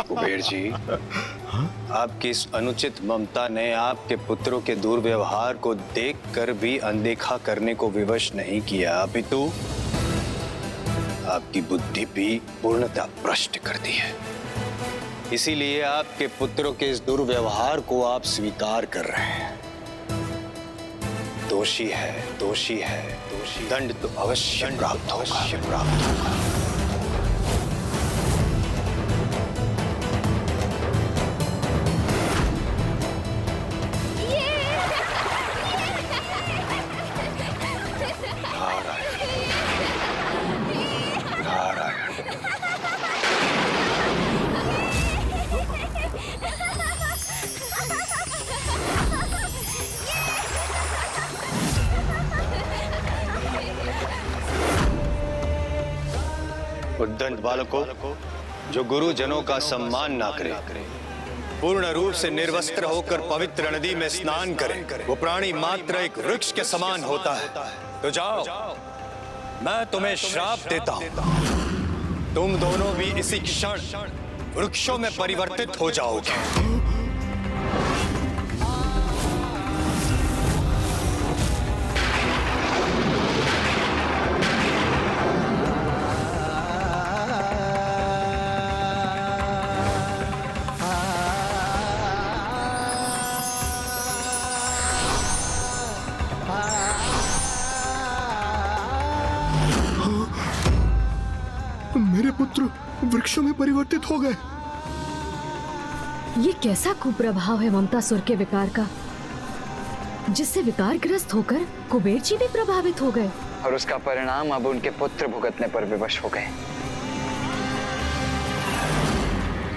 कुबेर जी, आपकी इस अनुचित ममता ने आपके पुत्रों के दुर्व्यवहार को देखकर भी अनदेखा करने को विवश नहीं किया, अपितु आपकी बुद्धि भी पूर्णतः भ्रष्ट कर दी है। इसीलिए आपके पुत्रों के इस दुर्व्यवहार को आप स्वीकार कर रहे हैं। दोषी है, दोषी है, दोषी, दंड तो अवश्य प्राप्त होगा। उद्दंड बालकों, जो गुरुजनों का सम्मान ना करे, पूर्ण रूप से निर्वस्त्र होकर पवित्र नदी में स्नान करे, वो प्राणी मात्र एक वृक्ष के समान होता है। तो जाओ, मैं तुम्हें श्राप देता हूं। तुम दोनों भी इसी क्षण वृक्षों में परिवर्तित हो जाओगे। मेरे पुत्र वृक्षों में परिवर्तित हो गए। ये कैसा कुप्रभाव है ममतासुर के विकार का, जिससे विकारग्रस्त होकर कुबेर जी भी प्रभावित हो गए और उसका परिणाम अब उनके पुत्र भुगतने पर विवश हो गए।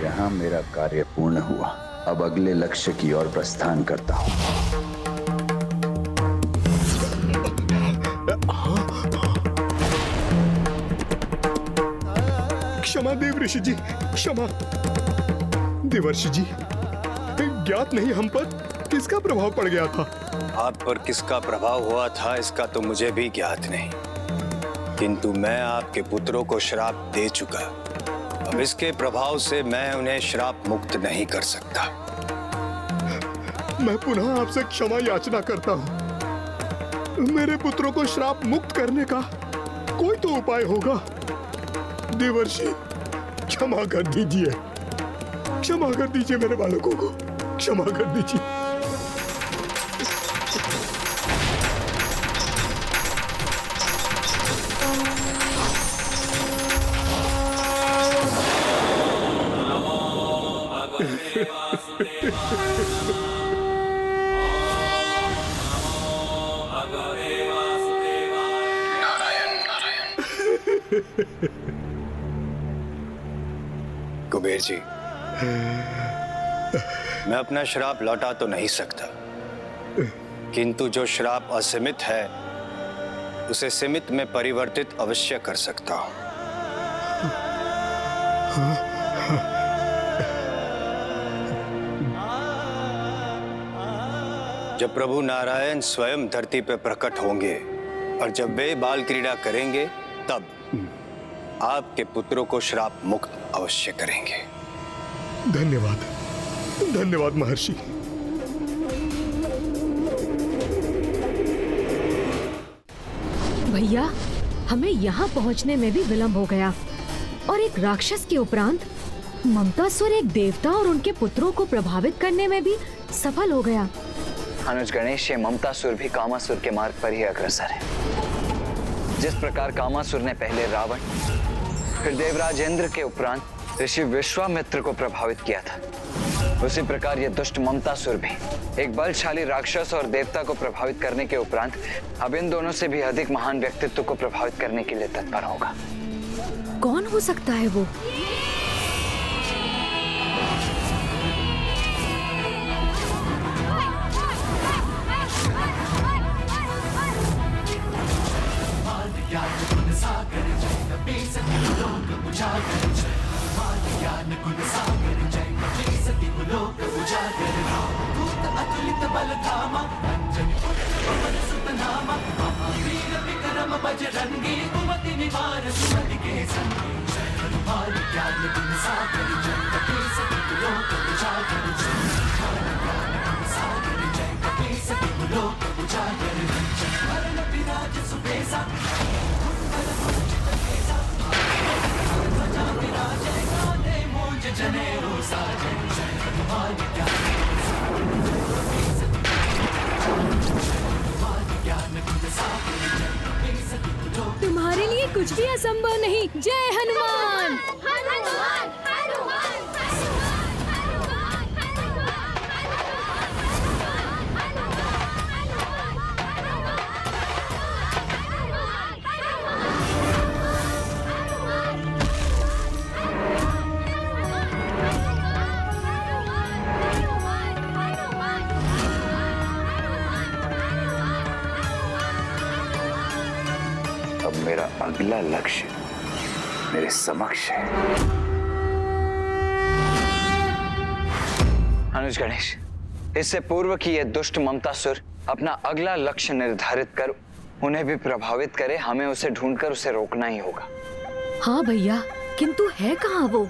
यहाँ मेरा कार्य पूर्ण हुआ, अब अगले लक्ष्य की ओर प्रस्थान करता हूँ। क्षमा देव ऋषि जी, क्षमा। देवर्षि जी, ज्ञात नहीं हम पर किसका प्रभाव पड़ गया था। आप पर किसका प्रभाव हुआ था इसका तो मुझे भी ज्ञात नहीं, किंतु मैं आपके पुत्रों को श्राप दे चुका। अब इसके प्रभाव से मैं उन्हें श्राप मुक्त नहीं कर सकता। मैं पुनः आपसे क्षमा याचना करता हूँ। मेरे पुत्रों को श्राप मुक्त करने का कोई तो उपाय होगा। देवर्षि, क्षमा कर दीजिए, क्षमा कर दीजिए मेरे बालकों को, क्षमा कर दीजिए। कुबेर जी, मैं अपना श्राप लौटा तो नहीं सकता, किंतु जो श्राप असीमित है उसे सीमित में परिवर्तित अवश्य कर सकता हूं। जब प्रभु नारायण स्वयं धरती पर प्रकट होंगे और जब वे बाल क्रीड़ा करेंगे, तब आपके पुत्रों को श्राप मुक्त अवश्य करेंगे। धन्यवाद, धन्यवाद महर्षि। भैया, हमें यहाँ पहुँचने में भी विलंब हो गया और एक राक्षस के उपरांत ममतासुर एक देवता और उनके पुत्रों को प्रभावित करने में भी सफल हो गया। अनुज गणेश, ये ममतासुर भी कामासुर के मार्ग पर ही अग्रसर है। जिस प्रकार कामासुर ने पहले रावण, फिर देवराज इंद्र के उपरांत ऋषि विश्वामित्र को प्रभावित किया था, उसी प्रकार ये दुष्ट ममतासुर भी एक बलशाली राक्षस और देवता को प्रभावित करने के उपरांत अब इन दोनों से भी अधिक महान व्यक्तित्व को प्रभावित करने के लिए तत्पर होगा। कौन हो सकता है वो? बजरंगी कुमति निवार सुमति के संगी, जय हनुमान ज्ञान गुण सागर जय कपीस नहीं, जय हनुमान। अब मेरा अगला लक्ष्य मेरे समक्ष है। अनुज गणेश, इससे पूर्व कि ये दुष्ट ममतासुर अपना अगला लक्ष्य निर्धारित कर उन्हें भी प्रभावित करे, हमें उसे ढूंढकर उसे रोकना ही होगा। हाँ भैया, किंतु है कहाँ वो?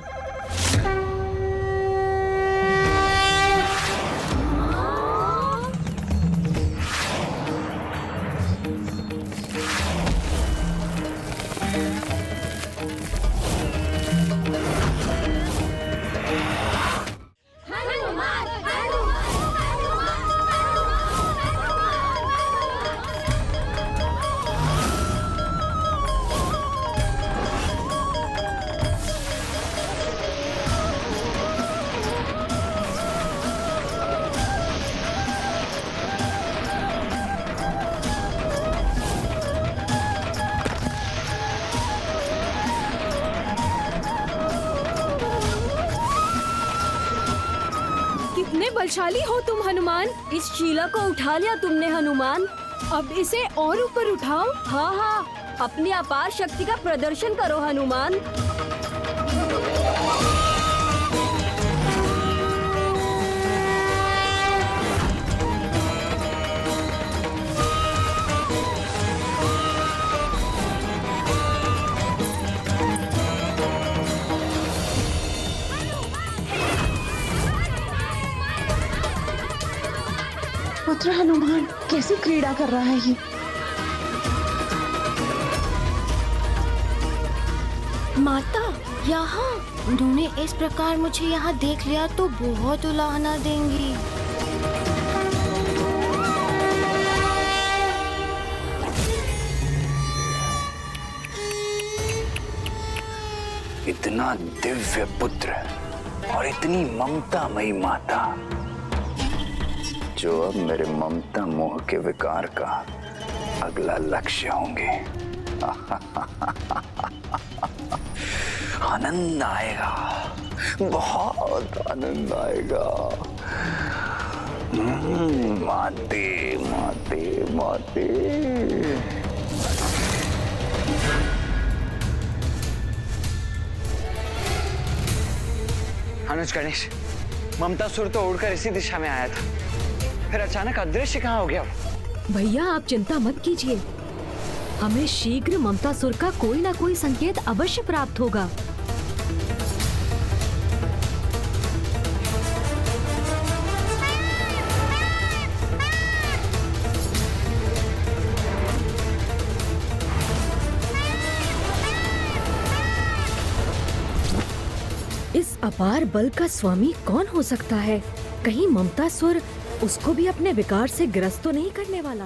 कितने बलशाली हो तुम हनुमान। इस शीला को उठा लिया तुमने हनुमान। अब इसे और ऊपर उठाओ। हाँ हाँ, अपनी अपार शक्ति का प्रदर्शन करो हनुमान। पुत्र हनुमान कैसी क्रीड़ा कर रहा है ये। माता, यहाँ उन्होंने इस प्रकार मुझे यहाँ देख लिया तो बहुत उलाहना देंगी। इतना दिव्य पुत्र और इतनी ममतामयी माता, जो अब मेरे ममता मोह के विकार का अगला लक्ष्य होंगे। आनंद आएगा, बहुत आनंद आएगा। माते माते माते। अनुज गणेश, ममतासुर तो उड़कर इसी दिशा में आया था, फिर अचानक अदृश्य कहाँ हो गया? भैया आप चिंता मत कीजिए, हमें शीघ्र ममतासुर का कोई ना कोई संकेत अवश्य प्राप्त होगा। इस अपार बल का स्वामी कौन हो सकता है? कहीं ममतासुर उसको भी अपने विकार से ग्रस्त तो नहीं करने वाला?